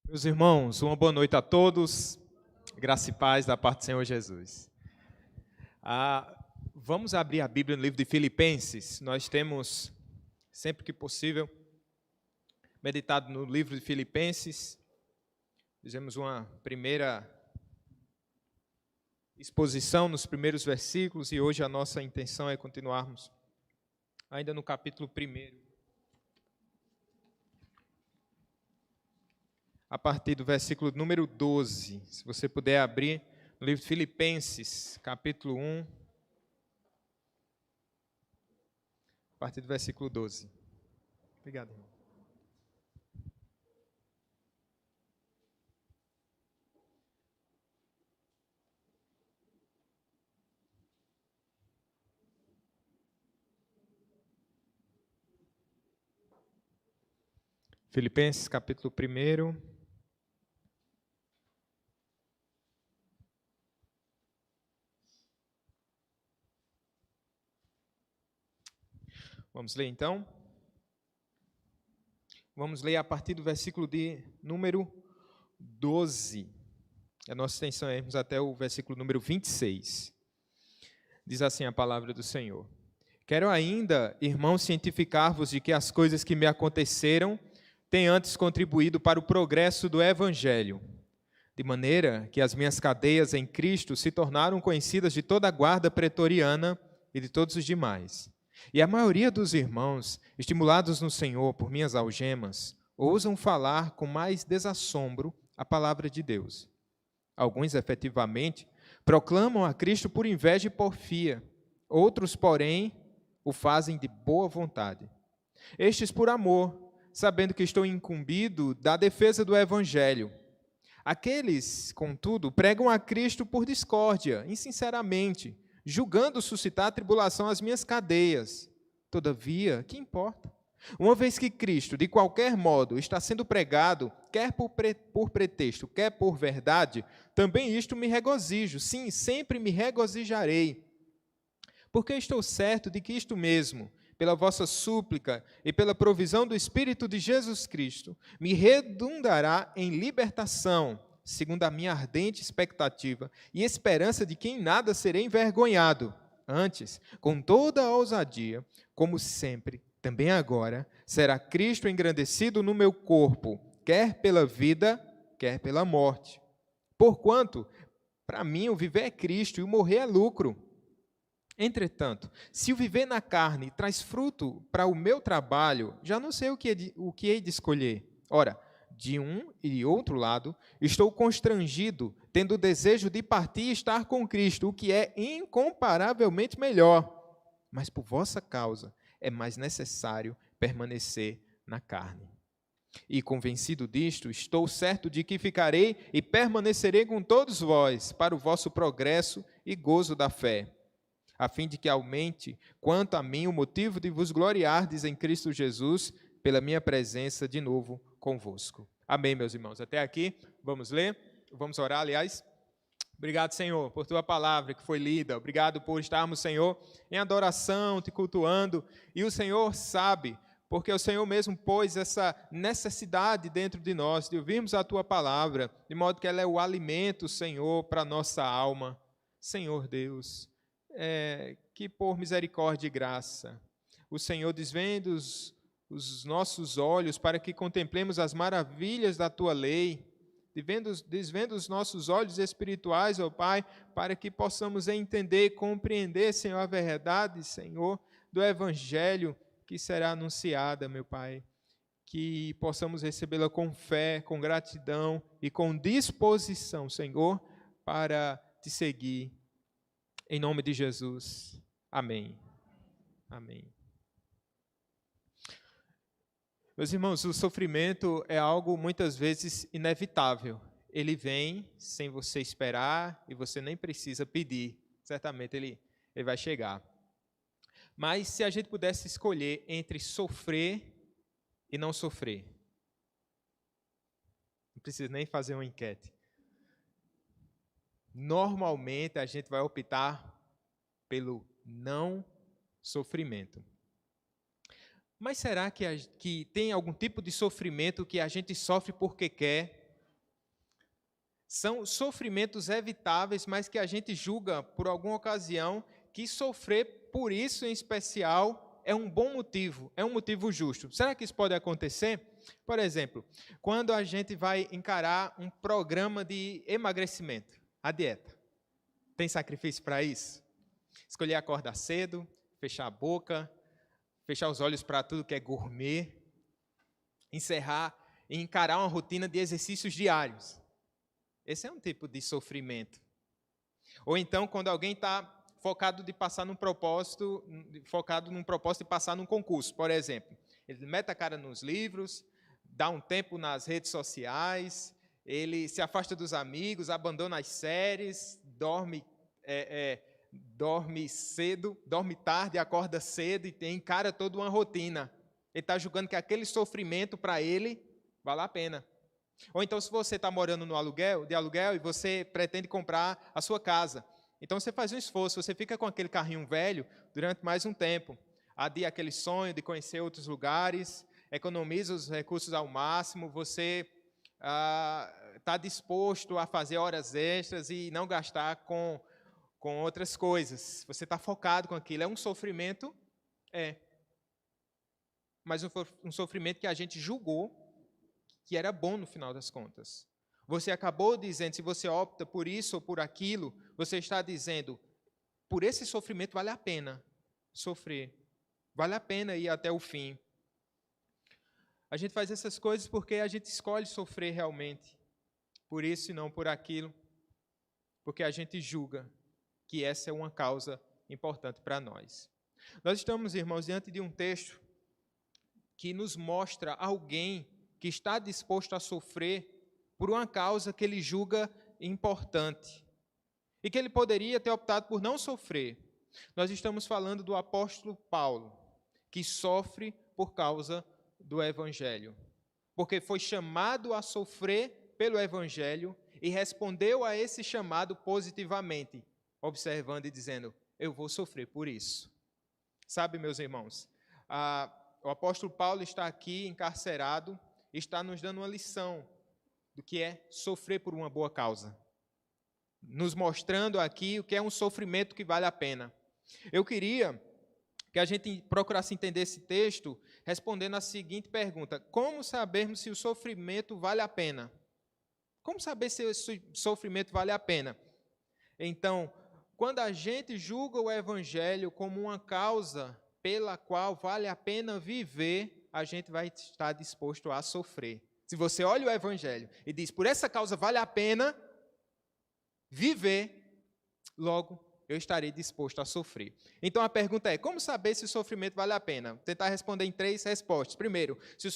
Meus irmãos, uma boa noite a todos, graça e paz da parte do Senhor Jesus. Vamos abrir a Bíblia no livro de Filipenses. Nós temos, sempre que possível, meditado no livro de Filipenses. Fizemos uma primeira exposição nos primeiros versículos e hoje a nossa intenção é continuarmos ainda no capítulo 1. A partir do versículo número 12. Se você puder abrir no livro de Filipenses, capítulo 1, a partir do versículo 12. Obrigado, irmão. Filipenses, capítulo 1. Vamos ler então? Vamos ler a partir do versículo de número 12. A nossa intenção é irmos até o versículo número 26. Diz assim a palavra do Senhor. Quero ainda, irmãos, cientificar-vos de que as coisas que me aconteceram têm antes contribuído para o progresso do Evangelho, de maneira que as minhas cadeias em Cristo se tornaram conhecidas de toda a guarda pretoriana e de todos os demais. E a maioria dos irmãos, estimulados no Senhor por minhas algemas, ousam falar com mais desassombro a palavra de Deus. Alguns, efetivamente, proclamam a Cristo por inveja e porfia. Outros, porém, o fazem de boa vontade. Estes por amor, sabendo que estou incumbido da defesa do Evangelho. Aqueles, contudo, pregam a Cristo por discórdia, insinceramente, julgando suscitar tribulação às minhas cadeias. Todavia, que importa? Uma vez que Cristo, de qualquer modo, está sendo pregado, quer por pretexto, quer por verdade, também isto me regozijo. Sim, sempre me regozijarei. Porque estou certo de que isto mesmo, pela vossa súplica e pela provisão do Espírito de Jesus Cristo, me redundará em libertação, segundo a minha ardente expectativa e esperança de que em nada serei envergonhado. Antes, com toda a ousadia, como sempre, também agora, será Cristo engrandecido no meu corpo, quer pela vida, quer pela morte. Porquanto, para mim, o viver é Cristo e o morrer é lucro. Entretanto, se o viver na carne traz fruto para o meu trabalho, já não sei o que hei de escolher. Ora, de um e de outro lado, estou constrangido, tendo o desejo de partir e estar com Cristo, o que é incomparavelmente melhor. Mas por vossa causa é mais necessário permanecer na carne. E convencido disto, estou certo de que ficarei e permanecerei com todos vós, para o vosso progresso e gozo da fé, a fim de que aumente, quanto a mim, o motivo de vos gloriardes em Cristo Jesus, pela minha presença de novo convosco. Amém, meus irmãos. Até aqui, vamos ler, vamos orar, aliás. Obrigado, Senhor, por tua palavra que foi lida. Obrigado por estarmos, Senhor, em adoração, te cultuando. E o Senhor sabe, porque o Senhor mesmo pôs essa necessidade dentro de nós, de ouvirmos a tua palavra, de modo que ela é o alimento, Senhor, para a nossa alma. Senhor Deus, que por misericórdia e graça, o Senhor desvende os nossos olhos para que contemplemos as maravilhas da tua lei, desvenda os nossos olhos espirituais, ó Pai, para que possamos entender e compreender, Senhor, a verdade, Senhor, do Evangelho que será anunciada, meu Pai. Que possamos recebê-la com fé, com gratidão e com disposição, Senhor, para te seguir. Em nome de Jesus. Amém. Amém. Meus irmãos, o sofrimento é algo muitas vezes inevitável. Ele vem sem você esperar e você nem precisa pedir. Certamente ele vai chegar. Mas se a gente pudesse escolher entre sofrer e não sofrer, não precisa nem fazer uma enquete. Normalmente a gente vai optar pelo não sofrimento. Mas será que tem algum tipo de sofrimento que a gente sofre porque quer São sofrimentos evitáveis, mas que a gente julga, por alguma ocasião, que sofrer por isso em especial é um bom motivo, é um motivo justo. Será que isso pode acontecer? Por exemplo, quando a gente vai encarar um programa de emagrecimento, a dieta. Tem sacrifício para isso? Escolher acordar cedo, fechar a boca, fechar os olhos para tudo que é gourmet, encerrar e encarar uma rotina de exercícios diários. Esse é um tipo de sofrimento. Ou então, quando alguém está focado de passar num propósito, focado num propósito de passar num concurso, por exemplo. Ele mete a cara nos livros, dá um tempo nas redes sociais, ele se afasta dos amigos, abandona as séries, dorme cedo, dorme tarde, acorda cedo e encara toda uma rotina. Ele está julgando que aquele sofrimento para ele vale a pena. Ou então, se você está morando de aluguel e você pretende comprar a sua casa, então você faz um esforço, você fica com aquele carrinho velho durante mais um tempo, adia aquele sonho de conhecer outros lugares, economiza os recursos ao máximo, você está disposto a fazer horas extras e não gastar com outras coisas. Você está focado com aquilo. É um sofrimento? É. Mas um sofrimento que a gente julgou que era bom no final das contas. Você acabou dizendo, se você opta por isso ou por aquilo, você está dizendo, por esse sofrimento vale a pena sofrer. Vale a pena ir até o fim. A gente faz essas coisas porque a gente escolhe sofrer realmente. Por isso e não por aquilo. Porque a gente julga que essa é uma causa importante para nós. Nós estamos, irmãos, diante de um texto que nos mostra alguém que está disposto a sofrer por uma causa que ele julga importante e que ele poderia ter optado por não sofrer. Nós estamos falando do apóstolo Paulo, que sofre por causa do Evangelho, porque foi chamado a sofrer pelo Evangelho e respondeu a esse chamado positivamente, observando e dizendo, eu vou sofrer por isso. Sabe, meus irmãos, o apóstolo Paulo está aqui encarcerado, está nos dando uma lição do que é sofrer por uma boa causa. Nos mostrando aqui o que é um sofrimento que vale a pena. Eu queria que a gente procurasse entender esse texto respondendo a seguinte pergunta: como sabermos se o sofrimento vale a pena? Como saber se o sofrimento vale a pena? Então, quando a gente julga o Evangelho como uma causa pela qual vale a pena viver, a gente vai estar disposto a sofrer. Se você olha o Evangelho e diz, por essa causa vale a pena viver, logo eu estarei disposto a sofrer. Então a pergunta é, como saber se o sofrimento vale a pena? Vou tentar responder em 3 respostas. Primeiro, se o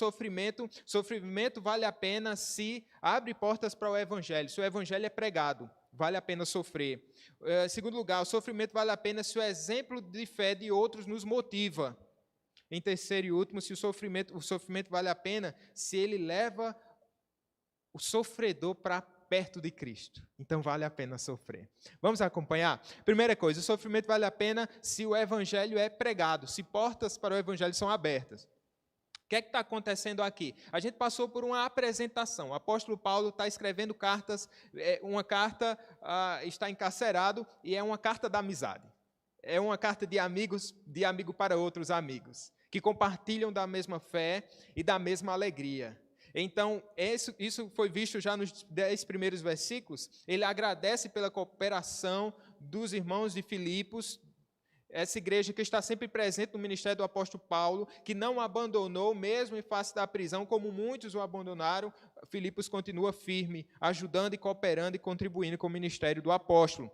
sofrimento vale a pena se abre portas para o Evangelho, se o Evangelho é pregado, vale a pena sofrer. Segundo lugar, o sofrimento vale a pena se o exemplo de fé de outros nos motiva. Em terceiro e último, se o sofrimento vale a pena se ele leva o sofredor para perto de Cristo. Então vale a pena sofrer. Vamos acompanhar? Primeira coisa, o sofrimento vale a pena se o Evangelho é pregado, se portas para o Evangelho são abertas. O que é que está acontecendo aqui? A gente passou por uma apresentação. O apóstolo Paulo está escrevendo cartas, uma carta está encarcerado e é uma carta da amizade. É uma carta de amigos, de amigo para outros amigos, que compartilham da mesma fé e da mesma alegria. Então, isso foi visto já nos 10 primeiros versículos. Ele agradece pela cooperação dos irmãos de Filipos, essa igreja que está sempre presente no ministério do apóstolo Paulo, que não abandonou, mesmo em face da prisão, como muitos o abandonaram. Filipos continua firme, ajudando e cooperando e contribuindo com o ministério do apóstolo.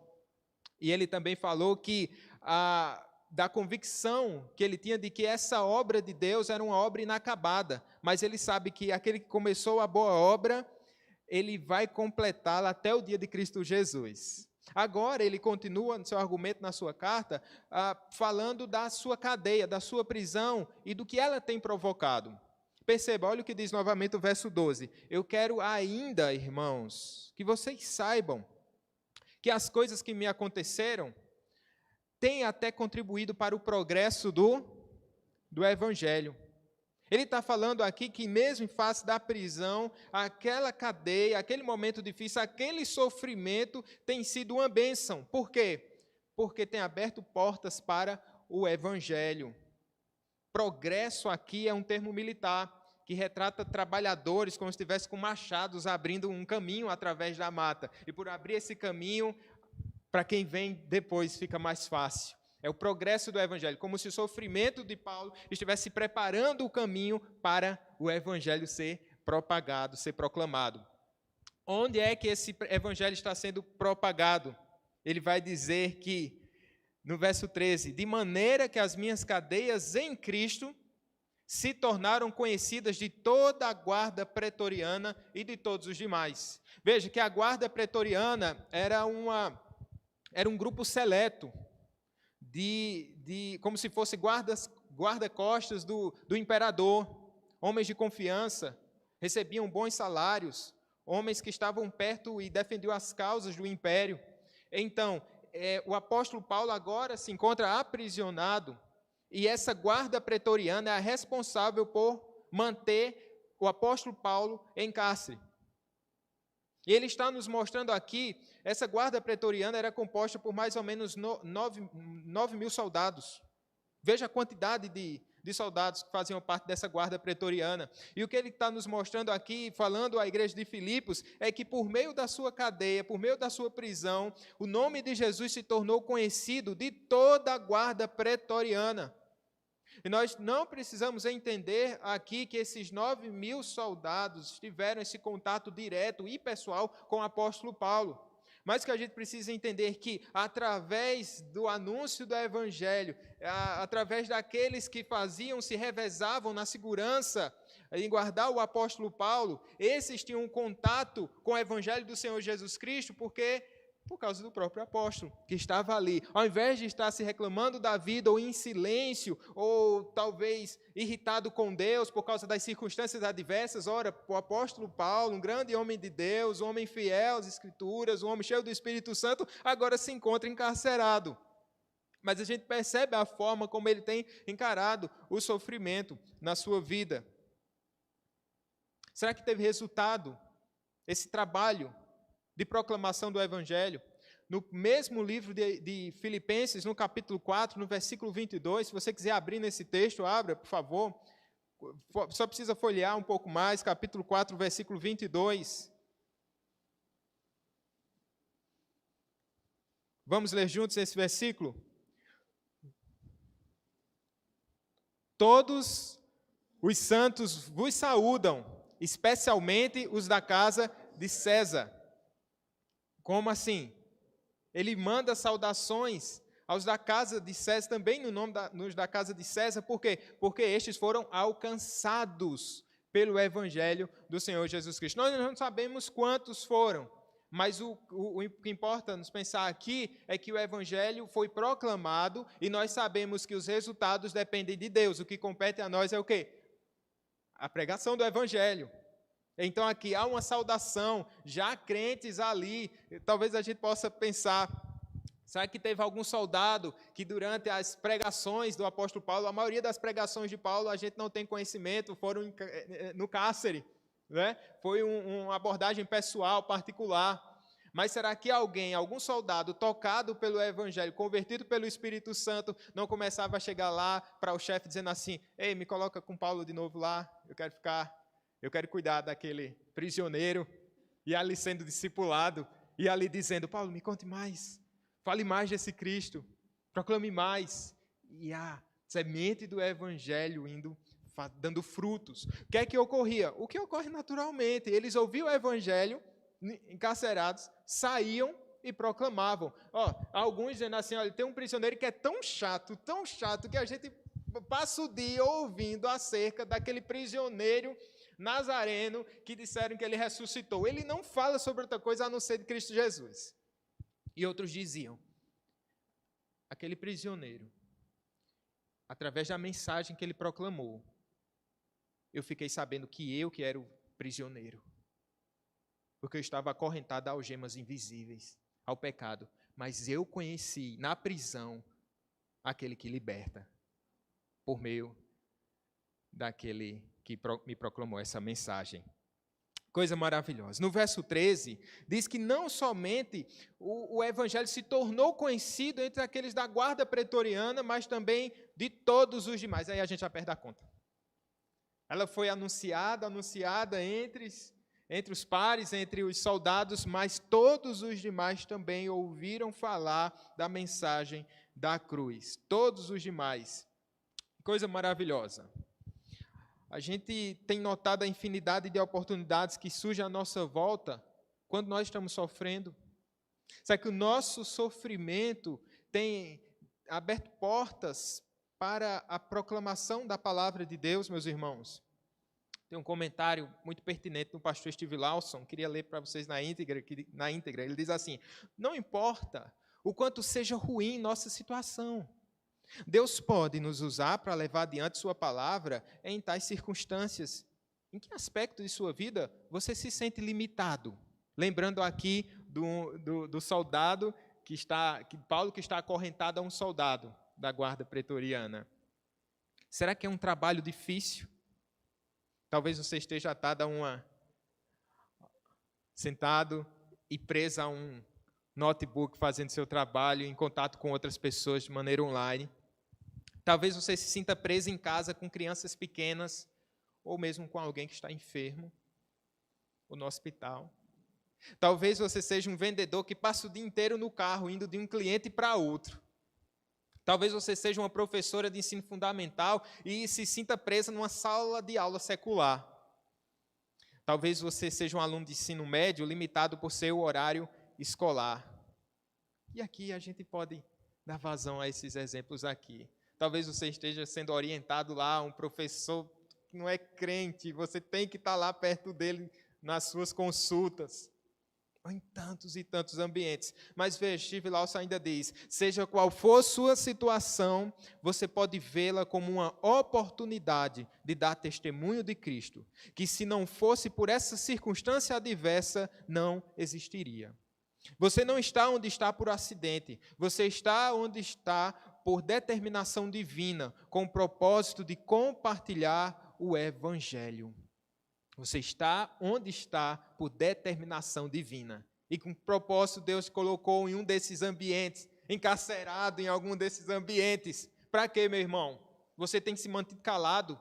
E ele também falou que da convicção que ele tinha de que essa obra de Deus era uma obra inacabada, mas ele sabe que aquele que começou a boa obra, ele vai completá-la até o dia de Cristo Jesus. Agora ele continua no seu argumento na sua carta, falando da sua cadeia, da sua prisão e do que ela tem provocado. Perceba, olha o que diz novamente o verso 12. Eu quero ainda, irmãos, que vocês saibam que as coisas que me aconteceram têm até contribuído para o progresso do Evangelho. Ele está falando aqui que mesmo em face da prisão, aquela cadeia, aquele momento difícil, aquele sofrimento tem sido uma bênção. Por quê? Porque tem aberto portas para o Evangelho. Progresso aqui é um termo militar, que retrata trabalhadores como se estivesse com machados abrindo um caminho através da mata. E por abrir esse caminho, para quem vem depois fica mais fácil. É o progresso do Evangelho, como se o sofrimento de Paulo estivesse preparando o caminho para o Evangelho ser propagado, ser proclamado. Onde é que esse Evangelho está sendo propagado? Ele vai dizer que, no verso 13, de maneira que as minhas cadeias em Cristo se tornaram conhecidas de toda a guarda pretoriana e de todos os demais. Veja que a guarda pretoriana era um grupo seleto, como se fosse guarda-costas do imperador, homens de confiança, recebiam bons salários, homens que estavam perto e defendiam as causas do império. Então, o apóstolo Paulo agora se encontra aprisionado, e essa guarda pretoriana é a responsável por manter o apóstolo Paulo em cárcere. E ele está nos mostrando aqui, essa guarda pretoriana era composta por mais ou menos 9 mil soldados. Veja a quantidade de soldados que faziam parte dessa guarda pretoriana. E o que ele está nos mostrando aqui, falando à igreja de Filipos, é que por meio da sua cadeia, por meio da sua prisão, o nome de Jesus se tornou conhecido de toda a guarda pretoriana. E nós não precisamos entender aqui que esses 9 mil soldados tiveram esse contato direto e pessoal com o apóstolo Paulo. Mas que a gente precisa entender que, através do anúncio do Evangelho, através daqueles que se revezavam na segurança em guardar o apóstolo Paulo, esses tinham um contato com o Evangelho do Senhor Jesus Cristo, por causa do próprio apóstolo, que estava ali. Ao invés de estar se reclamando da vida, ou em silêncio, ou talvez irritado com Deus por causa das circunstâncias adversas, ora, o apóstolo Paulo, um grande homem de Deus, um homem fiel às Escrituras, um homem cheio do Espírito Santo, agora se encontra encarcerado. Mas a gente percebe a forma como ele tem encarado o sofrimento na sua vida. Será que teve resultado esse trabalho de proclamação do Evangelho? No mesmo livro de Filipenses, no capítulo 4, no versículo 22, se você quiser abrir nesse texto, abra, por favor. Só precisa folhear um pouco mais, capítulo 4, versículo 22. Vamos ler juntos esse versículo? Todos os santos vos saúdam, especialmente os da casa de César. Como assim? Ele manda saudações aos da casa de César, também nos da casa de César, por quê? Porque estes foram alcançados pelo Evangelho do Senhor Jesus Cristo. Nós não sabemos quantos foram, mas o que importa nos pensar aqui é que o Evangelho foi proclamado e nós sabemos que os resultados dependem de Deus. O que compete a nós é o quê? A pregação do Evangelho. Então aqui há uma saudação, já crentes ali, talvez a gente possa pensar, será que teve algum soldado que durante as pregações do apóstolo Paulo, a maioria das pregações de Paulo a gente não tem conhecimento, foram no cárcere, né? Foi uma abordagem pessoal, particular, mas será que algum soldado tocado pelo Evangelho, convertido pelo Espírito Santo, não começava a chegar lá para o chefe dizendo assim, ei, me coloca com Paulo de novo lá, eu quero cuidar daquele prisioneiro, e ali sendo discipulado, e ali dizendo, Paulo, me conte mais, fale mais desse Cristo, proclame mais, e a semente do Evangelho dando frutos. O que é que ocorria? O que ocorre naturalmente, eles ouviam o Evangelho, encarcerados, saíam e proclamavam. Alguns dizendo assim, olha, tem um prisioneiro que é tão chato, que a gente passa o dia ouvindo acerca daquele prisioneiro nazareno que disseram que ele ressuscitou. Ele não fala sobre outra coisa a não ser de Cristo Jesus. E outros diziam, aquele prisioneiro, através da mensagem que ele proclamou, eu fiquei sabendo que era o prisioneiro, porque eu estava acorrentado a algemas invisíveis, ao pecado, mas eu conheci na prisão aquele que liberta, por meio daquele que me proclamou essa mensagem. Coisa maravilhosa. No verso 13, diz que não somente o evangelho se tornou conhecido entre aqueles da guarda pretoriana, mas também de todos os demais. Aí a gente já perde a conta. Ela foi anunciada entre os pares, entre os soldados, mas todos os demais também ouviram falar da mensagem da cruz. Todos os demais. Coisa maravilhosa. A gente tem notado a infinidade de oportunidades que surgem à nossa volta quando nós estamos sofrendo. Será que o nosso sofrimento tem aberto portas para a proclamação da palavra de Deus, meus irmãos? Tem um comentário muito pertinente do pastor Steve Lawson, queria ler para vocês na íntegra. Ele diz assim: não importa o quanto seja ruim nossa situação, Deus pode nos usar para levar adiante sua palavra em tais circunstâncias. Em que aspecto de sua vida você se sente limitado? Lembrando aqui do soldado Paulo que está acorrentado a um soldado da guarda pretoriana. Será que é um trabalho difícil? Talvez você esteja atado sentado e preso a um notebook fazendo seu trabalho em contato com outras pessoas de maneira online. Talvez você se sinta preso em casa com crianças pequenas ou mesmo com alguém que está enfermo ou no hospital. Talvez você seja um vendedor que passa o dia inteiro no carro indo de um cliente para outro. Talvez você seja uma professora de ensino fundamental e se sinta presa numa sala de aula secular. Talvez você seja um aluno de ensino médio limitado por seu horário escolar. E aqui a gente pode dar vazão a esses exemplos aqui. Talvez você esteja sendo orientado lá, um professor que não é crente, você tem que estar lá perto dele nas suas consultas. Em tantos e tantos ambientes. Mas veja, Steve Lawson ainda diz, seja qual for sua situação, você pode vê-la como uma oportunidade de dar testemunho de Cristo, que se não fosse por essa circunstância adversa, não existiria. Você não está onde está por acidente, você está onde está por determinação divina, com o propósito de compartilhar o Evangelho. Você está onde está por determinação divina. E com propósito Deus colocou em um desses ambientes, encarcerado em algum desses ambientes. Para quê, meu irmão? Você tem que se manter calado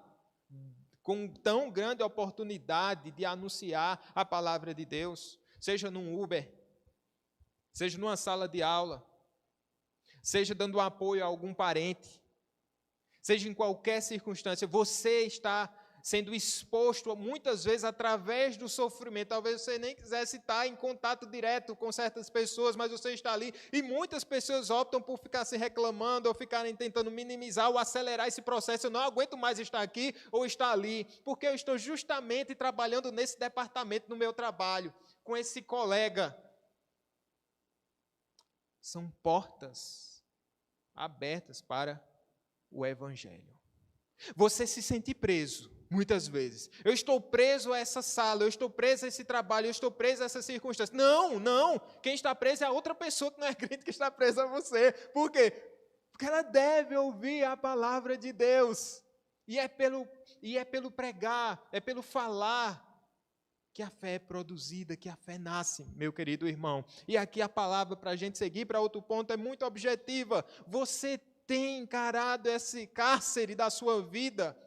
com tão grande oportunidade de anunciar a palavra de Deus. Seja num Uber, seja numa sala de aula, seja dando apoio a algum parente, seja em qualquer circunstância, você está sendo exposto muitas vezes através do sofrimento. Talvez você nem quisesse estar em contato direto com certas pessoas, mas você está ali e muitas pessoas optam por ficar se reclamando ou ficarem tentando minimizar ou acelerar esse processo. Eu não aguento mais estar aqui ou estar ali, porque eu estou justamente trabalhando nesse departamento no meu trabalho, com esse colega. São portas abertas para o Evangelho. Você se sente preso. Muitas vezes. Eu estou preso a essa sala, eu estou preso a esse trabalho, eu estou preso a essa circunstância. Não. Quem está preso é a outra pessoa que não é crente que está presa a você. Por quê? Porque ela deve ouvir a palavra de Deus. E é pelo pregar, é pelo falar que a fé é produzida, que a fé nasce, meu querido irmão. E aqui a palavra para a gente seguir para outro ponto é muito objetiva. Você tem encarado esse cárcere da sua vida,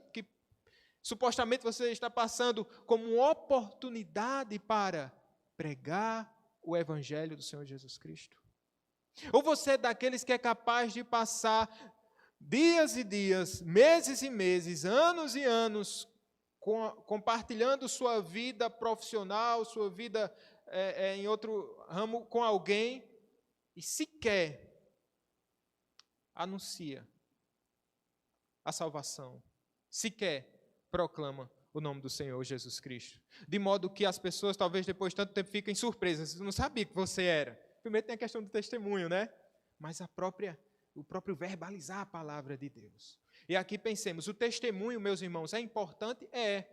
supostamente você está passando como uma oportunidade para pregar o Evangelho do Senhor Jesus Cristo? Ou você é daqueles que é capaz de passar dias e dias, meses e meses, anos e anos, compartilhando sua vida profissional, sua vida em outro ramo com alguém, e sequer anuncia a salvação, sequer proclama o nome do Senhor Jesus Cristo. De modo que as pessoas, talvez depois de tanto tempo, fiquem surpresas. Você não sabia que você era. Primeiro tem a questão do testemunho, né? Mas o próprio verbalizar a palavra de Deus. E aqui pensemos, o testemunho, meus irmãos, é importante? É.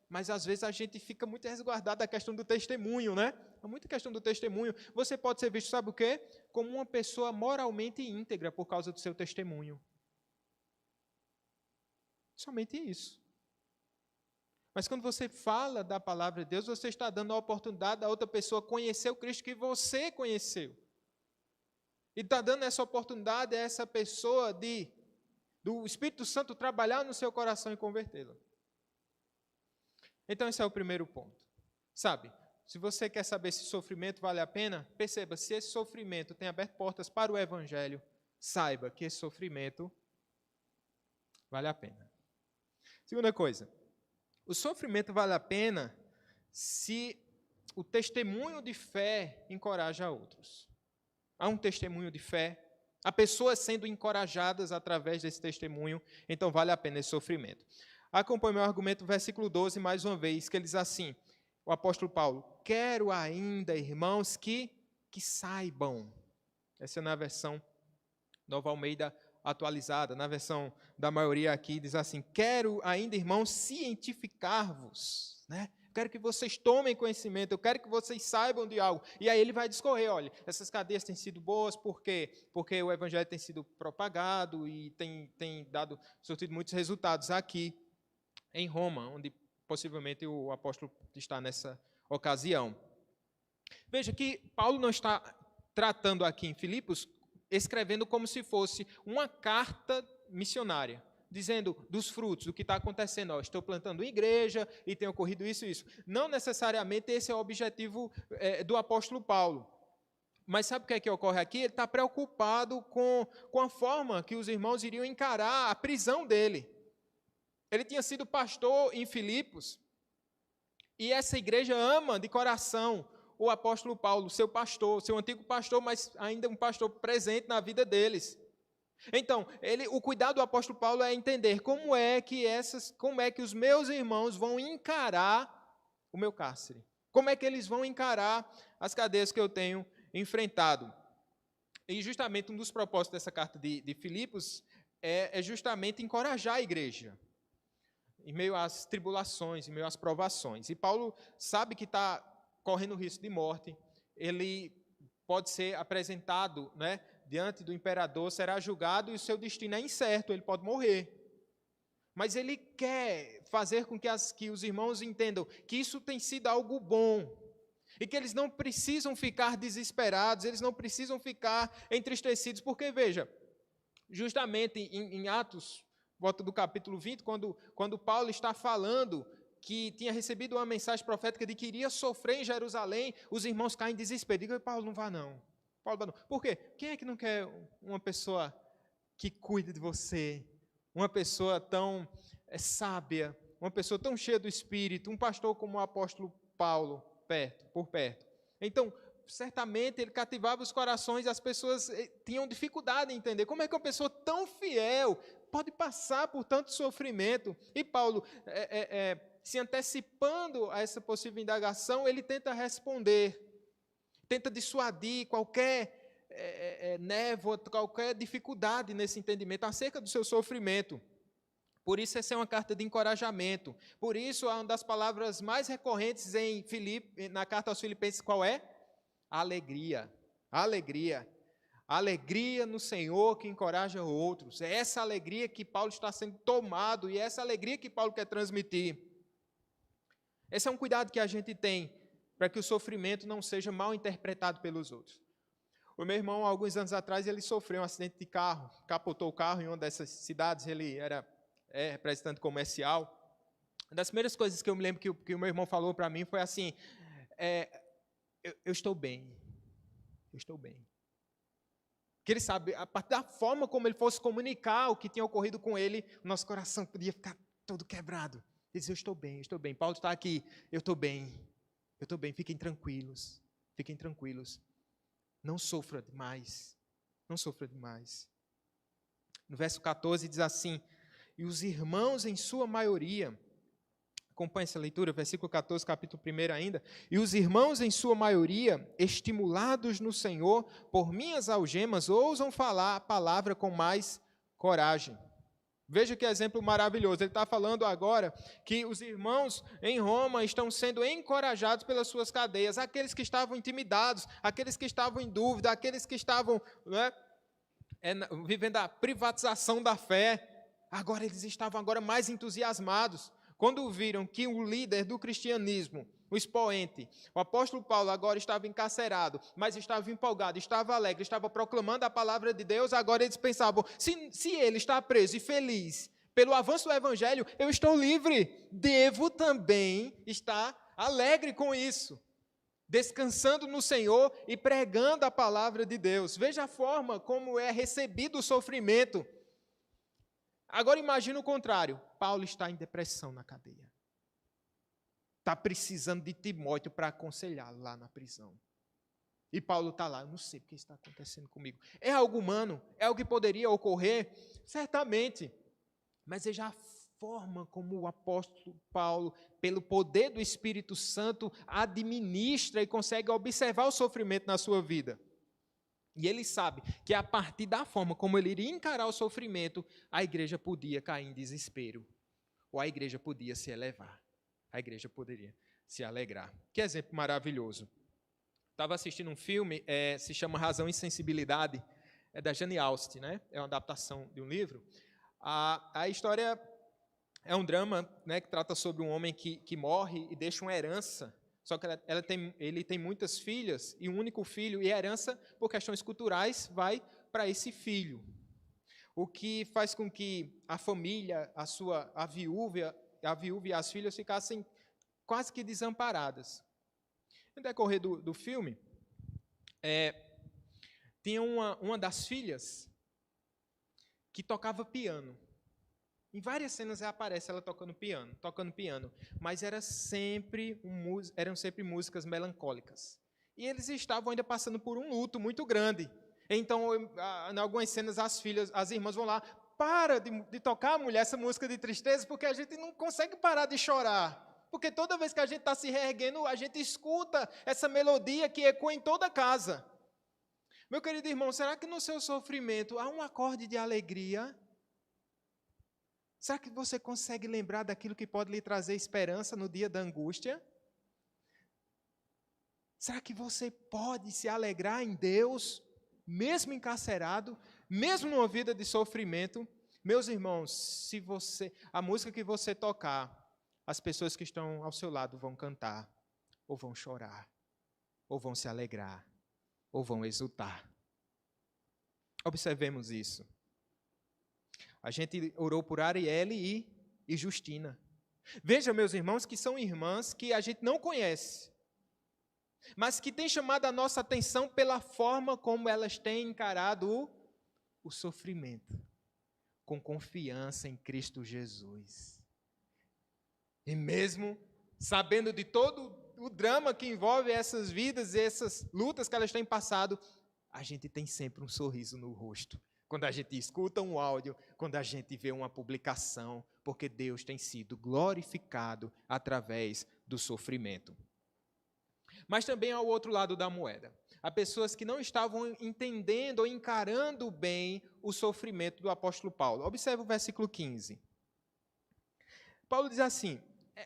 Mas às vezes a gente fica muito resguardado da questão do testemunho, né? É muita questão do testemunho. Você pode ser visto, sabe o quê? Como uma pessoa moralmente íntegra por causa do seu testemunho. Somente isso. Mas quando você fala da palavra de Deus, você está dando a oportunidade da outra pessoa conhecer o Cristo que você conheceu. E está dando essa oportunidade a essa pessoa do Espírito Santo trabalhar no seu coração e convertê-la. Então esse é o primeiro ponto. Sabe, se você quer saber se sofrimento vale a pena, perceba, se esse sofrimento tem aberto portas para o Evangelho, saiba que esse sofrimento vale a pena. Segunda coisa, o sofrimento vale a pena se o testemunho de fé encoraja outros. Há um testemunho de fé, há pessoas sendo encorajadas através desse testemunho, então vale a pena esse sofrimento. Acompanhe meu argumento, versículo 12, mais uma vez, que ele diz assim, o apóstolo Paulo, quero ainda, irmãos, que saibam. Essa é na versão Nova Almeida atualizada, na versão da maioria aqui, diz assim, quero ainda, irmãos, cientificar-vos, né? Quero que vocês tomem conhecimento, eu quero que vocês saibam de algo. E aí ele vai discorrer, olha, essas cadeias têm sido boas, por quê? Porque o evangelho tem sido propagado e tem surtido muitos resultados aqui em Roma, onde possivelmente o apóstolo está nessa ocasião. Veja que Paulo não está tratando aqui em Filipos, escrevendo como se fosse uma carta missionária, dizendo dos frutos, do que está acontecendo. Ó, estou plantando igreja e tem ocorrido isso e isso. Não necessariamente esse é o objetivo do apóstolo Paulo. Mas sabe o que é que ocorre aqui? Ele está preocupado com a forma que os irmãos iriam encarar a prisão dele. Ele tinha sido pastor em Filipos e essa igreja ama de coração o apóstolo Paulo, seu pastor, seu antigo pastor, mas ainda um pastor presente na vida deles. Então, o cuidado do apóstolo Paulo é entender como é que os meus irmãos vão encarar o meu cárcere. Como é que eles vão encarar as cadeias que eu tenho enfrentado. E justamente um dos propósitos dessa carta de Filipos é justamente encorajar a igreja em meio às tribulações, em meio às provações. E Paulo sabe que está correndo risco de morte, ele pode ser apresentado, né, diante do imperador, será julgado e o seu destino é incerto, ele pode morrer. Mas ele quer fazer com que os irmãos entendam que isso tem sido algo bom e que eles não precisam ficar desesperados, eles não precisam ficar entristecidos, porque, veja, justamente em Atos, volta do capítulo 20, quando Paulo está falando que tinha recebido uma mensagem profética de que iria sofrer em Jerusalém, os irmãos caem em desespero. Digam, Paulo, não vá não. Paulo, não. Por quê? Quem é que não quer uma pessoa que cuide de você, uma pessoa tão sábia, uma pessoa tão cheia do Espírito, um pastor como o apóstolo Paulo, por perto? Então, certamente ele cativava os corações e as pessoas tinham dificuldade em entender como é que uma pessoa tão fiel pode passar por tanto sofrimento. E Paulo, se antecipando a essa possível indagação, ele tenta responder, tenta dissuadir qualquer névoa, qualquer dificuldade nesse entendimento acerca do seu sofrimento. Por isso, essa é uma carta de encorajamento. Por isso, uma das palavras mais recorrentes na carta aos Filipenses, qual é? Alegria. Alegria. Alegria no Senhor que encoraja outros. É essa alegria que Paulo está sendo tomado e é essa alegria que Paulo quer transmitir. Esse é um cuidado que a gente tem para que o sofrimento não seja mal interpretado pelos outros. O meu irmão, alguns anos atrás, ele sofreu um acidente de carro, capotou o carro em uma dessas cidades, ele era representante comercial. Uma das primeiras coisas que eu me lembro que o meu irmão falou para mim foi assim, eu estou bem, eu estou bem. Que ele sabe, a partir da forma como ele fosse comunicar o que tinha ocorrido com ele, o nosso coração podia ficar todo quebrado. Ele disse, eu estou bem, eu estou bem. Paulo está aqui, eu estou bem, fiquem tranquilos, fiquem tranquilos. Não sofra demais, não sofra demais. No verso 14 diz assim, e os irmãos em sua maioria, acompanhe essa leitura, versículo 14, capítulo 1 ainda, e os irmãos em sua maioria, estimulados no Senhor, por minhas algemas, ousam falar a palavra com mais coragem. Veja que exemplo maravilhoso, ele está falando agora que os irmãos em Roma estão sendo encorajados pelas suas cadeias, aqueles que estavam intimidados, aqueles que estavam em dúvida, aqueles que estavam vivendo a privatização da fé, agora eles estavam mais entusiasmados. quando viram que o líder do cristianismo, o expoente, o apóstolo Paulo, agora estava encarcerado, mas estava empolgado, estava alegre, estava proclamando a palavra de Deus, agora eles pensavam, se ele está preso e feliz pelo avanço do evangelho, eu estou livre, devo também estar alegre com isso, descansando no Senhor e pregando a palavra de Deus. Veja a forma como é recebido o sofrimento. Agora imagine o contrário, Paulo está em depressão na cadeia. Está precisando de Timóteo para aconselhá-lo lá na prisão. E Paulo está lá, eu não sei o que está acontecendo comigo. É algo humano? É algo que poderia ocorrer? Certamente. Mas veja a forma como o apóstolo Paulo, pelo poder do Espírito Santo, administra e consegue observar o sofrimento na sua vida. E ele sabe que a partir da forma como ele iria encarar o sofrimento, a igreja podia cair em desespero. Ou a igreja podia se elevar. A igreja poderia se alegrar. Que exemplo maravilhoso. Estava assistindo um filme, se chama Razão e Sensibilidade, é da Jane Austen, né? É uma adaptação de um livro. A história é um drama, né, que trata sobre um homem que morre e deixa uma herança. Só que ele tem muitas filhas e um único filho, e a herança, por questões culturais, vai para esse filho. O que faz com que a família, a viúva e as filhas ficassem quase que desamparadas. No decorrer do filme, tinha uma das filhas que tocava piano. Em várias cenas aparece ela tocando piano, mas eram sempre músicas melancólicas. E eles estavam ainda passando por um luto muito grande. Então, em algumas cenas, as irmãs vão lá, para de tocar, mulher, essa música de tristeza, porque a gente não consegue parar de chorar. Porque toda vez que a gente está se reerguendo, a gente escuta essa melodia que ecoa em toda a casa. Meu querido irmão, será que no seu sofrimento há um acorde de alegria? Será que você consegue lembrar daquilo que pode lhe trazer esperança no dia da angústia? Será que você pode se alegrar em Deus, mesmo encarcerado, mesmo numa vida de sofrimento? Meus irmãos, a música que você tocar, as pessoas que estão ao seu lado vão cantar, ou vão chorar, ou vão se alegrar, ou vão exultar. Observemos isso. A gente orou por Arielle e Justina. Veja, meus irmãos, que são irmãs que a gente não conhece, mas que têm chamado a nossa atenção pela forma como elas têm encarado o sofrimento, com confiança em Cristo Jesus. E mesmo sabendo de todo o drama que envolve essas vidas e essas lutas que elas têm passado, a gente tem sempre um sorriso no rosto. Quando a gente escuta um áudio, quando a gente vê uma publicação, porque Deus tem sido glorificado através do sofrimento. Mas também há o outro lado da moeda. Há pessoas que não estavam entendendo ou encarando bem o sofrimento do apóstolo Paulo. Observe o versículo 15. Paulo diz assim,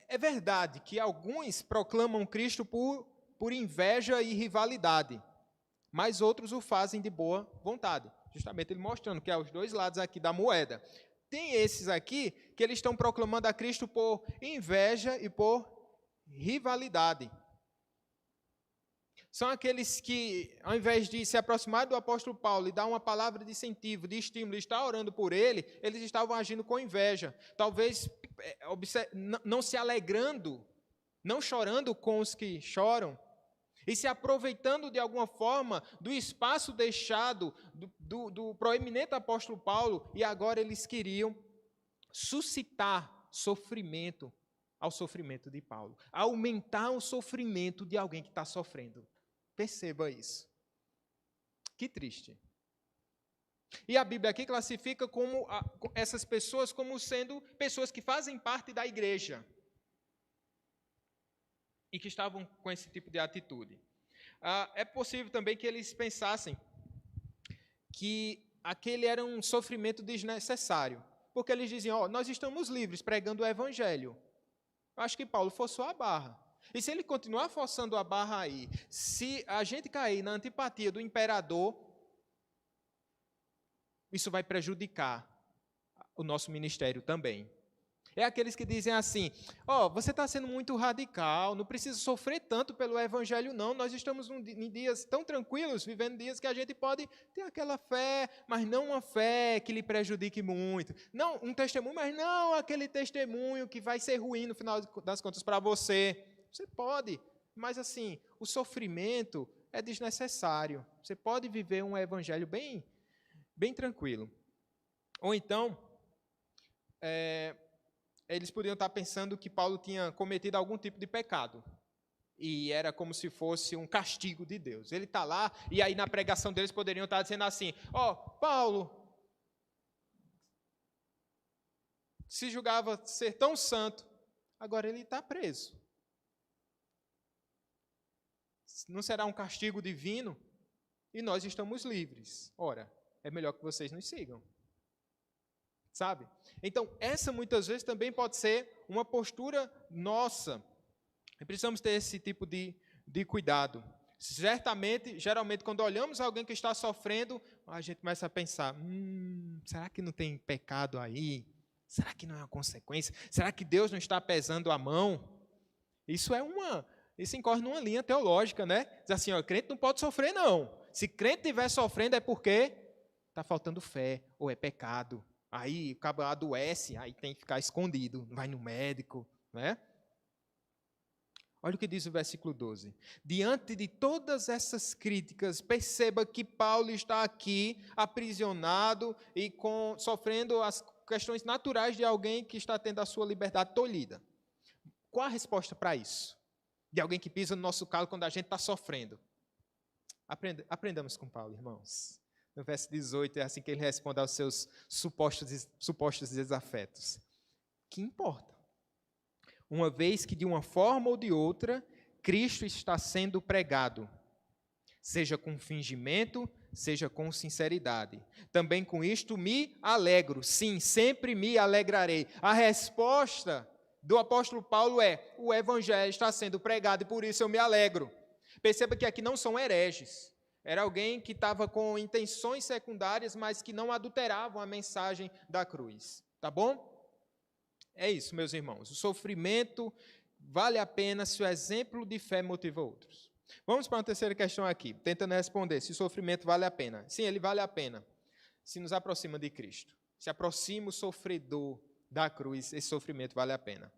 é verdade que alguns proclamam Cristo por inveja e rivalidade, mas outros o fazem de boa vontade. Justamente ele mostrando que há os dois lados aqui da moeda. Tem esses aqui que eles estão proclamando a Cristo por inveja e por rivalidade. São aqueles que, ao invés de se aproximar do apóstolo Paulo e dar uma palavra de incentivo, de estímulo, e estar orando por ele, eles estavam agindo com inveja. Talvez não se alegrando, não chorando com os que choram, e se aproveitando de alguma forma do espaço deixado do proeminente apóstolo Paulo, e agora eles queriam suscitar sofrimento ao sofrimento de Paulo, aumentar o sofrimento de alguém que está sofrendo. Perceba isso. Que triste. E a Bíblia aqui classifica essas pessoas como sendo pessoas que fazem parte da igreja e que estavam com esse tipo de atitude. É possível também que eles pensassem que aquele era um sofrimento desnecessário, porque eles diziam, nós estamos livres pregando o evangelho. Eu acho que Paulo forçou a barra. E se ele continuar forçando a barra aí, se a gente cair na antipatia do imperador, isso vai prejudicar o nosso ministério também. É aqueles que dizem assim, você está sendo muito radical, não precisa sofrer tanto pelo evangelho não, nós estamos em dias tão tranquilos, vivendo dias que a gente pode ter aquela fé, mas não uma fé que lhe prejudique muito. Não, um testemunho, mas não aquele testemunho que vai ser ruim no final das contas para você. Você pode, mas assim, o sofrimento é desnecessário. Você pode viver um evangelho bem, bem tranquilo. Ou então, eles podiam estar pensando que Paulo tinha cometido algum tipo de pecado. E era como se fosse um castigo de Deus. Ele está lá, e aí na pregação deles poderiam estar dizendo assim, Paulo se julgava ser tão santo, agora ele está preso. Não será um castigo divino? E nós estamos livres. Ora, é melhor que vocês nos sigam. Sabe? Então, essa muitas vezes também pode ser uma postura nossa. E precisamos ter esse tipo de cuidado. Geralmente, quando olhamos alguém que está sofrendo, a gente começa a pensar, será que não tem pecado aí? Será que não é uma consequência? Será que Deus não está pesando a mão? Isso incorre numa linha teológica, né? Diz assim, crente não pode sofrer, não. Se crente estiver sofrendo é porque está faltando fé, ou é pecado. Aí o cabo adoece, aí tem que ficar escondido, vai no médico, né? Olha o que diz o versículo 12. Diante de todas essas críticas, perceba que Paulo está aqui aprisionado e sofrendo as questões naturais de alguém que está tendo a sua liberdade tolhida. Qual a resposta para isso? De alguém que pisa no nosso calo quando a gente está sofrendo. Aprendamos com Paulo, irmãos. No verso 18, é assim que ele responde aos seus supostos desafetos. Que importa? Uma vez que de uma forma ou de outra, Cristo está sendo pregado, seja com fingimento, seja com sinceridade. Também com isto me alegro, sim, sempre me alegrarei. A resposta do apóstolo Paulo é, o evangelho está sendo pregado e por isso eu me alegro. Perceba que aqui não são hereges. Era alguém que estava com intenções secundárias, mas que não adulteravam a mensagem da cruz. Tá bom? É isso, meus irmãos. O sofrimento vale a pena se o exemplo de fé motiva outros. Vamos para uma terceira questão aqui, tentando responder se o sofrimento vale a pena. Sim, ele vale a pena. Se nos aproxima de Cristo. Se aproxima o sofredor da cruz, esse sofrimento vale a pena.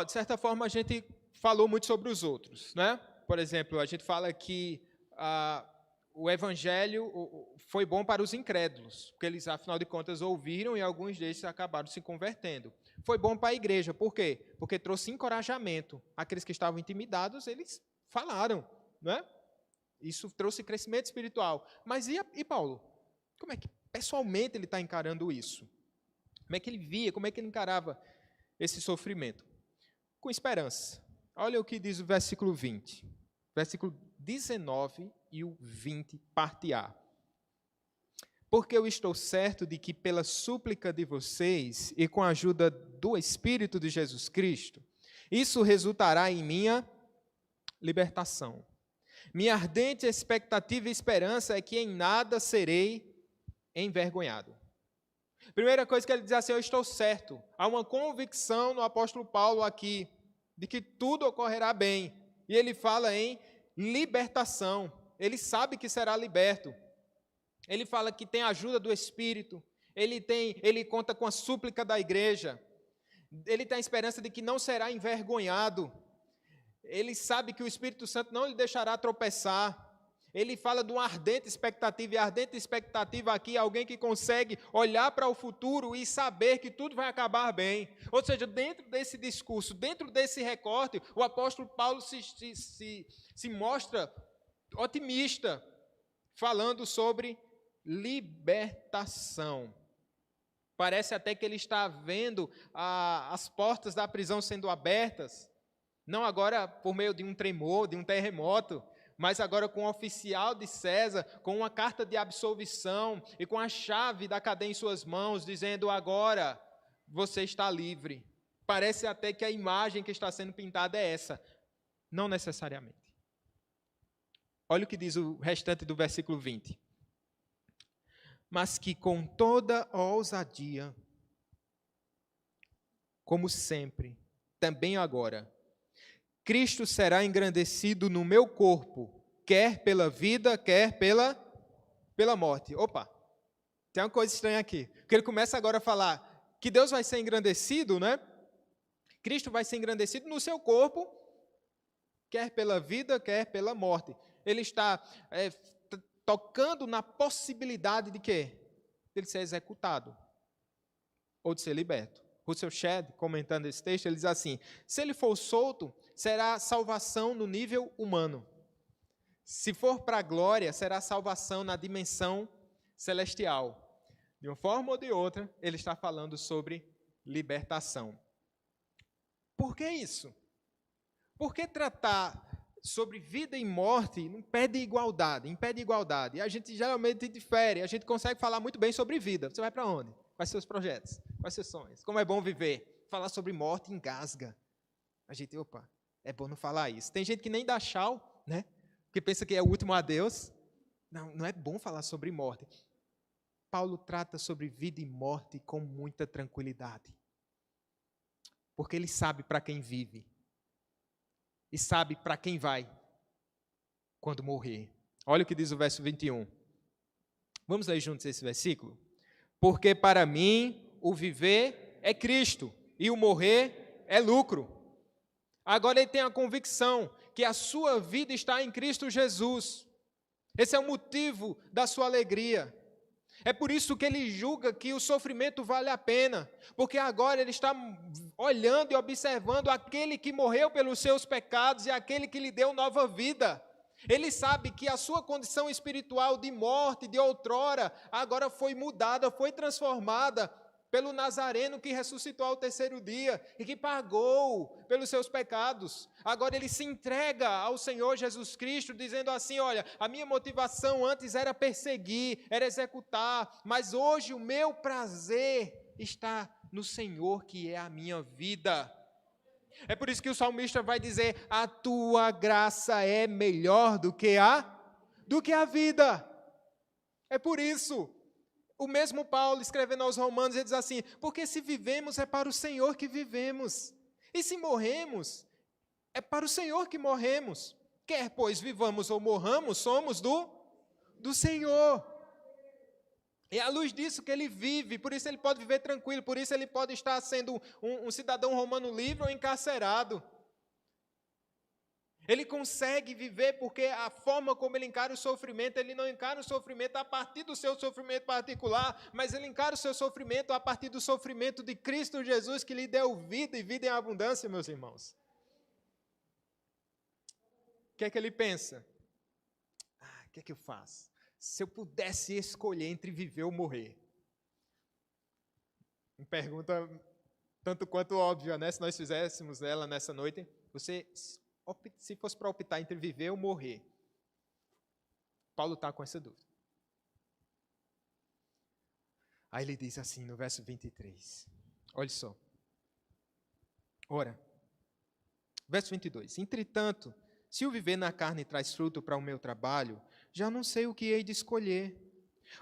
De certa forma, a gente falou muito sobre os outros, né? Por exemplo, a gente fala que o evangelho foi bom para os incrédulos, porque eles, afinal de contas, ouviram e alguns deles acabaram se convertendo. Foi bom para a igreja, por quê? Porque trouxe encorajamento. Aqueles que estavam intimidados, eles falaram, né? Isso trouxe crescimento espiritual. Mas e Paulo? Como é que pessoalmente ele está encarando isso? Como é que ele via, como é que ele encarava esse sofrimento? Com esperança. Olha o que diz o versículo 20. Versículo 19 e o 20, parte A. Porque eu estou certo de que pela súplica de vocês e com a ajuda do Espírito de Jesus Cristo, isso resultará em minha libertação. Minha ardente expectativa e esperança é que em nada serei envergonhado. Primeira coisa que ele diz assim, eu estou certo. Há uma convicção no apóstolo Paulo aqui, de que tudo ocorrerá bem. E ele fala em libertação. Ele sabe que será liberto. Ele fala que tem a ajuda do Espírito. Ele conta com a súplica da igreja. Ele tem a esperança de que não será envergonhado. Ele sabe que o Espírito Santo não lhe deixará tropeçar. Ele fala de uma ardente expectativa, e a ardente expectativa aqui é alguém que consegue olhar para o futuro e saber que tudo vai acabar bem. Ou seja, dentro desse discurso, dentro desse recorte, o apóstolo Paulo se mostra otimista, falando sobre libertação. Parece até que ele está vendo as portas da prisão sendo abertas, não agora por meio de um tremor, de um terremoto, mas agora com um oficial de César, com uma carta de absolvição e com a chave da cadeia em suas mãos, dizendo agora você está livre. Parece até que a imagem que está sendo pintada é essa. Não necessariamente. Olha o que diz o restante do versículo 20. Mas que com toda ousadia como sempre, também agora, Cristo será engrandecido no meu corpo, quer pela vida, quer pela morte. Opa, tem uma coisa estranha aqui. Porque ele começa agora a falar que Deus vai ser engrandecido, né? Cristo vai ser engrandecido no seu corpo, quer pela vida, quer pela morte. Ele está tocando na possibilidade de quê? De ele ser executado ou de ser liberto. Russell Shedd, comentando esse texto, ele diz assim: se ele for solto, será salvação no nível humano. Se for para a glória, será salvação na dimensão celestial. De uma forma ou de outra, ele está falando sobre libertação. Por que isso? Por que tratar sobre vida e morte impede igualdade? E a gente geralmente difere, a gente consegue falar muito bem sobre vida. Você vai para onde? Quais seus projetos? Quais seus sonhos? Como é bom viver? Falar sobre morte engasga. A gente, opa, é bom não falar isso. Tem gente que nem dá tchau, né? Porque pensa que é o último adeus. Não é bom falar sobre morte. Paulo trata sobre vida e morte com muita tranquilidade. Porque ele sabe para quem vive. E sabe para quem vai quando morrer. Olha o que diz o verso 21. Vamos ler juntos esse versículo? Porque para mim o viver é Cristo e o morrer é lucro. Agora ele tem a convicção que a sua vida está em Cristo Jesus. Esse é o motivo da sua alegria. É por isso que ele julga que o sofrimento vale a pena, porque agora ele está olhando e observando aquele que morreu pelos seus pecados e aquele que lhe deu nova vida. Ele sabe que a sua condição espiritual de morte, de outrora, agora foi mudada, foi transformada pelo Nazareno que ressuscitou ao terceiro dia e que pagou pelos seus pecados. Agora ele se entrega ao Senhor Jesus Cristo, dizendo assim: olha, a minha motivação antes era perseguir, era executar, mas hoje o meu prazer está no Senhor, que é a minha vida. É por isso que o salmista vai dizer: a tua graça é melhor do que a vida. É por isso. O mesmo Paulo, escrevendo aos Romanos, ele diz assim: porque se vivemos é para o Senhor que vivemos, e se morremos, é para o Senhor que morremos. Quer, pois, vivamos ou morramos, somos do Senhor. É à luz disso que ele vive, por isso ele pode viver tranquilo, por isso ele pode estar sendo um cidadão romano livre ou encarcerado. Ele consegue viver porque a forma como ele encara o sofrimento, ele não encara o sofrimento a partir do seu sofrimento particular, mas ele encara o seu sofrimento a partir do sofrimento de Cristo Jesus, que lhe deu vida e vida em abundância, meus irmãos. O que é que ele pensa? O que é que eu faço? Se eu pudesse escolher entre viver ou morrer. Uma pergunta tanto quanto óbvia, né? Se nós fizéssemos ela nessa noite, se fosse para optar entre viver ou morrer, Paulo está com essa dúvida. Aí ele diz assim no verso 23, olha só. Ora, verso 22, entretanto, se o viver na carne traz fruto para o meu trabalho, já não sei o que hei de escolher.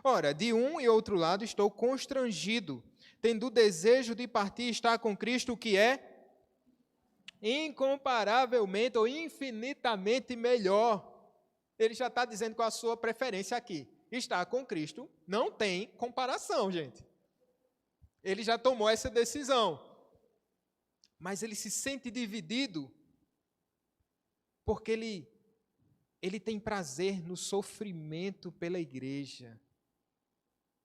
Ora, de um e outro lado estou constrangido, tendo o desejo de partir e estar com Cristo, o que é incomparavelmente ou infinitamente melhor. Ele já está dizendo qual a sua preferência aqui. Estar com Cristo não tem comparação, gente. Ele já tomou essa decisão. Mas ele se sente dividido porque ele tem prazer no sofrimento pela igreja,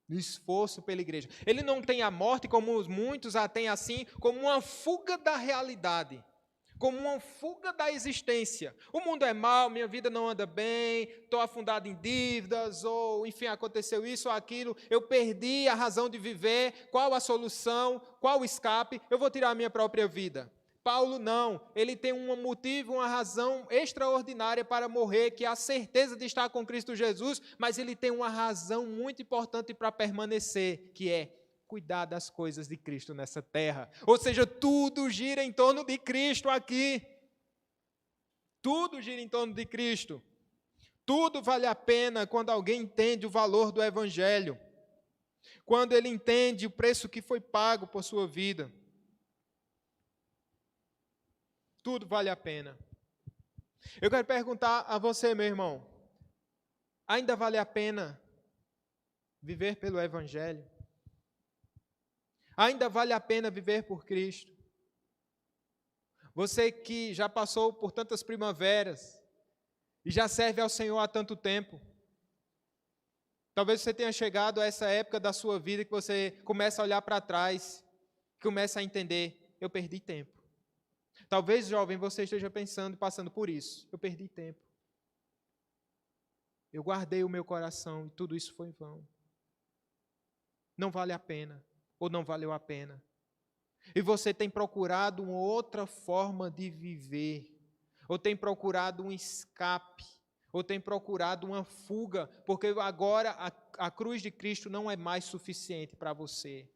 no esforço pela igreja. Ele não tem a morte, como muitos a têm assim, como uma fuga da realidade, como uma fuga da existência. O mundo é mau, minha vida não anda bem, estou afundado em dívidas, ou enfim, aconteceu isso ou aquilo, eu perdi a razão de viver, qual a solução, qual o escape, eu vou tirar a minha própria vida. Paulo não, ele tem um motivo, uma razão extraordinária para morrer, que é a certeza de estar com Cristo Jesus, mas ele tem uma razão muito importante para permanecer, que é cuidar das coisas de Cristo nessa terra. Ou seja, tudo gira em torno de Cristo aqui. Tudo gira em torno de Cristo. Tudo vale a pena quando alguém entende o valor do Evangelho. Quando ele entende o preço que foi pago por sua vida. Tudo vale a pena. Eu quero perguntar a você, meu irmão, ainda vale a pena viver pelo Evangelho? Ainda vale a pena viver por Cristo? Você que já passou por tantas primaveras e já serve ao Senhor há tanto tempo, talvez você tenha chegado a essa época da sua vida que você começa a olhar para trás, começa a entender, eu perdi tempo. Talvez, jovem, você esteja pensando, passando por isso, eu perdi tempo. Eu guardei o meu coração e tudo isso foi em vão. Não vale a pena, ou não valeu a pena. E você tem procurado uma outra forma de viver, ou tem procurado um escape, ou tem procurado uma fuga, porque agora a cruz de Cristo não é mais suficiente para você.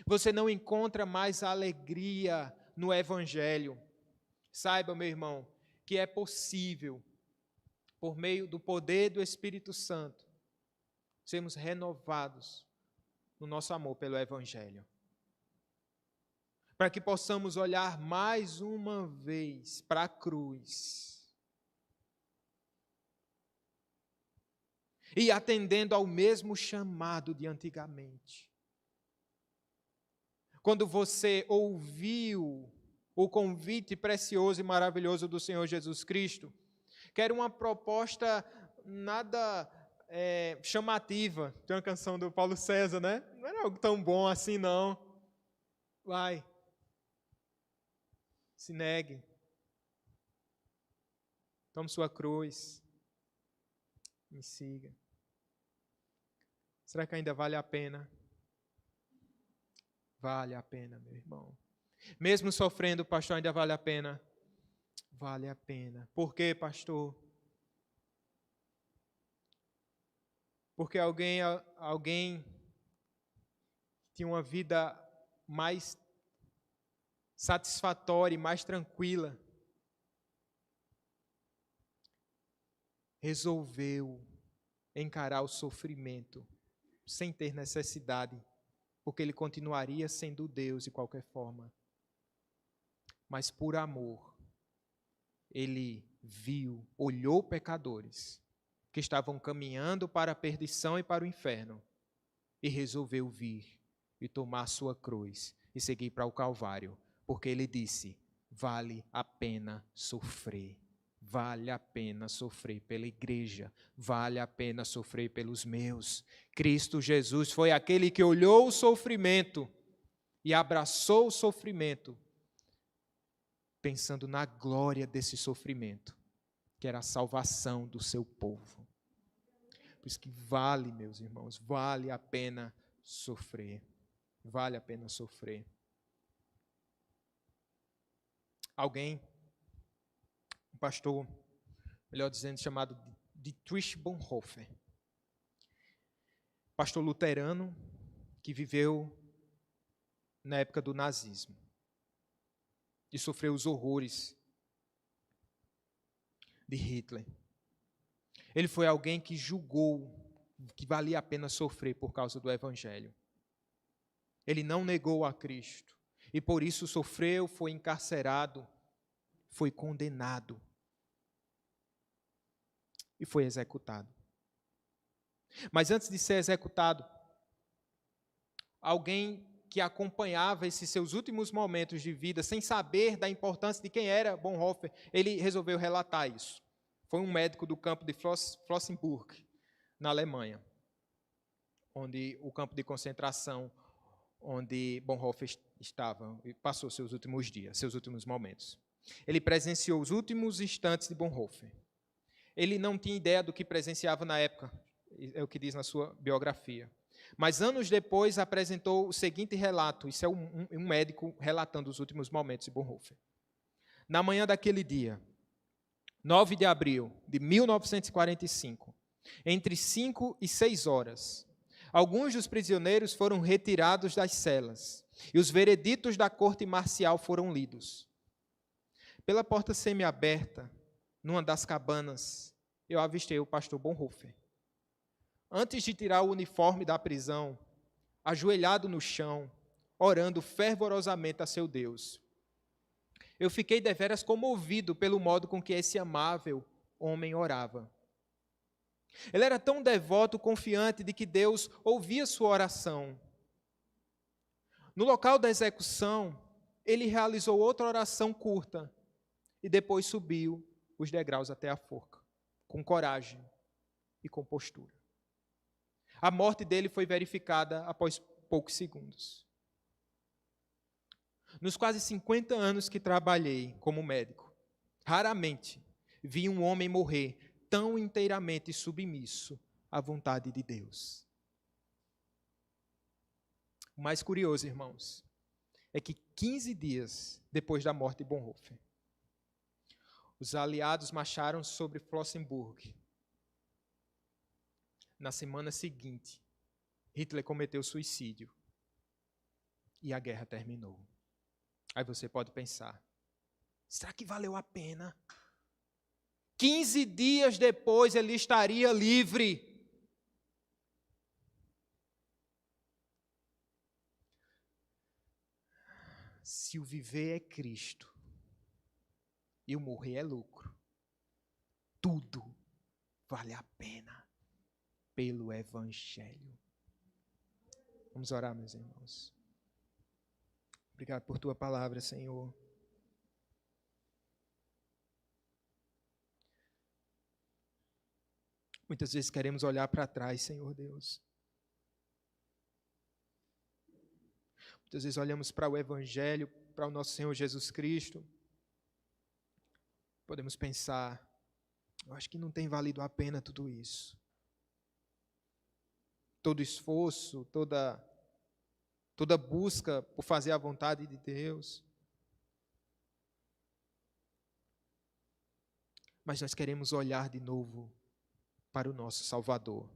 Você não encontra mais alegria no Evangelho. Saiba, meu irmão, que é possível, por meio do poder do Espírito Santo, sermos renovados no nosso amor pelo Evangelho. Para que possamos olhar mais uma vez para a cruz e atendendo ao mesmo chamado de antigamente. Quando você ouviu o convite precioso e maravilhoso do Senhor Jesus Cristo, que era uma proposta nada chamativa. Tem uma canção do Paulo César, né? Não era algo tão bom assim, não. Vai. Se negue. Tome sua cruz. Me siga. Será que ainda vale a pena? Vale a pena, meu irmão. Mesmo sofrendo, pastor, ainda vale a pena? Vale a pena. Por quê, pastor? Porque alguém tinha uma vida mais satisfatória e mais tranquila, resolveu encarar o sofrimento sem ter necessidade, porque ele continuaria sendo Deus de qualquer forma. Mas por amor, ele viu, olhou pecadores que estavam caminhando para a perdição e para o inferno e resolveu vir e tomar sua cruz e seguir para o Calvário, porque ele disse, vale a pena sofrer. Vale a pena sofrer pela igreja, vale a pena sofrer pelos meus. Cristo Jesus foi aquele que olhou o sofrimento e abraçou o sofrimento, pensando na glória desse sofrimento, que era a salvação do seu povo. Por isso que vale, meus irmãos, vale a pena sofrer. Vale a pena sofrer. Alguém, um pastor, melhor dizendo, chamado Dietrich Bonhoeffer, pastor luterano que viveu na época do nazismo e sofreu os horrores de Hitler. Ele foi alguém que julgou que valia a pena sofrer por causa do Evangelho. Ele não negou a Cristo e por isso sofreu, foi encarcerado, foi condenado e foi executado. Mas antes de ser executado, alguém que acompanhava esses seus últimos momentos de vida, sem saber da importância de quem era Bonhoeffer, ele resolveu relatar isso. Foi um médico do campo de Flossenburg, na Alemanha, onde o campo de concentração onde Bonhoeffer estava e passou seus últimos dias, seus últimos momentos. Ele presenciou os últimos instantes de Bonhoeffer. Ele não tinha ideia do que presenciava na época, é o que diz na sua biografia. Mas anos depois apresentou o seguinte relato, isso é um médico relatando os últimos momentos de Bonhoeffer. Na manhã daquele dia, 9 de abril de 1945, entre 5 e 6 horas, alguns dos prisioneiros foram retirados das celas e os vereditos da corte marcial foram lidos. Pela porta semiaberta, numa das cabanas, eu avistei o pastor Bonhoeffer. Antes de tirar o uniforme da prisão, ajoelhado no chão, orando fervorosamente a seu Deus. Eu fiquei deveras comovido pelo modo com que esse amável homem orava. Ele era tão devoto, confiante de que Deus ouvia sua oração. No local da execução, ele realizou outra oração curta e depois subiu os degraus até a forca, com coragem e com postura. A morte dele foi verificada após poucos segundos. Nos quase 50 anos que trabalhei como médico, raramente vi um homem morrer tão inteiramente submisso à vontade de Deus. O mais curioso, irmãos, é que 15 dias depois da morte de Bonhoeffer, os aliados marcharam sobre Flossenbürg. Na semana seguinte, Hitler cometeu suicídio e a guerra terminou. Aí você pode pensar, será que valeu a pena? 15 dias depois ele estaria livre. Se o viver é Cristo e o morrer é lucro, tudo vale a pena pelo Evangelho. Vamos orar, meus irmãos. Obrigado por tua palavra, Senhor. Muitas vezes queremos olhar para trás, Senhor Deus. Muitas vezes olhamos para o Evangelho, para o nosso Senhor Jesus Cristo. Podemos pensar, eu acho que não tem valido a pena tudo isso. Todo esforço, toda busca por fazer a vontade de Deus. Mas nós queremos olhar de novo para o nosso Salvador.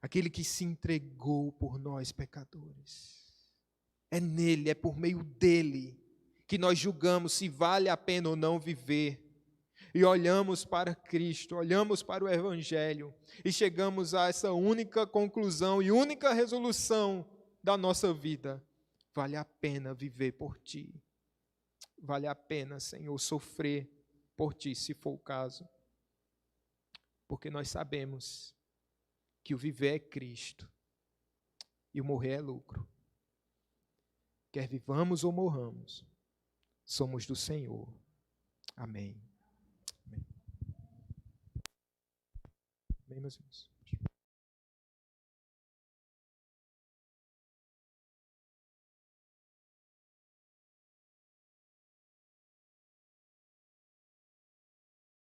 Aquele que se entregou por nós, pecadores. É nele, é por meio dele, que nós julgamos se vale a pena ou não viver. E olhamos para Cristo, olhamos para o Evangelho e chegamos a essa única conclusão e única resolução da nossa vida. Vale a pena viver por Ti. Vale a pena, Senhor, sofrer por Ti, se for o caso. Porque nós sabemos que o viver é Cristo e o morrer é lucro. Quer vivamos ou morramos, somos do Senhor. Amém. Amém, meus irmãos.